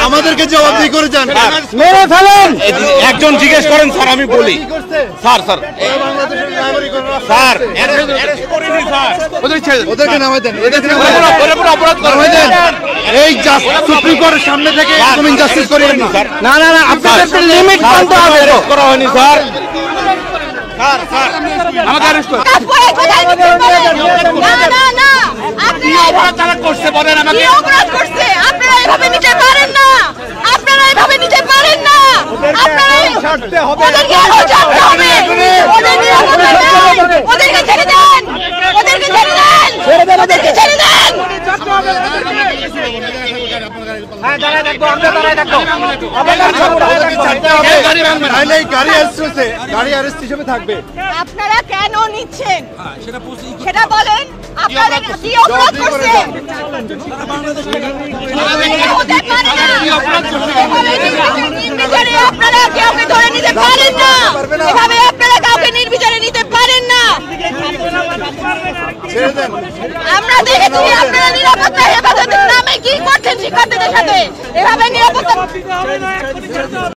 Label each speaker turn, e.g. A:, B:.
A: আমাদেরকে জবাবদিহি করে যান।
B: মেরে ফেলেন।
C: একজন জিজ্ঞেস করেন স্যার, আমি বলি স্যার স্যার স্যার
A: ওদেরকে নামাই দেন, এই সুপ্রিম কোর্টের সামনে থেকে জাস্টিস করিয়েন না।
B: না না না, আপনাদের লিমিট মানতে হবে।
C: করা হয়নি স্যার।
D: আমাকে অ্যারেস্ট করুন। না না না, আপনি অপরাধ করতে বলেন আমাকে। অপরাধ করতে আপনারা এভাবে নিতে পারেন না, আপনারা এভাবে নিতে পারেন না। আপনারা ছাড়তে হবে, ওদেরকে ছাড়তে হবে। ওদের নিরাপত্তা দেন, ওদেরকে ছেড়ে দেন, ওদেরকে ছেড়ে দেন, ওদেরকে ছেড়ে দেন।
B: হ্যাঁ, দাঁড়ায় থাকবো, আমরা দাঁড়ায় থাকবো।
A: গাড়ি অ্যারেস্ট হিসেবে থাকবে।
D: আপনারা কেন নিচ্ছেন সেটা বলেন। আপনারা কি অপরাধ করছেন? আপনারা কাউকে ধরে নিতে পারেন না, এভাবে আপনারা কাউকে নির্বিচারে নিতে পারেন না। আমরা দেখেছি আপনারা নিরাপত্তা হেফাজতের নামে কি করছেন শিক্ষার্থীদের সাথে, এভাবে নিরাপত্তা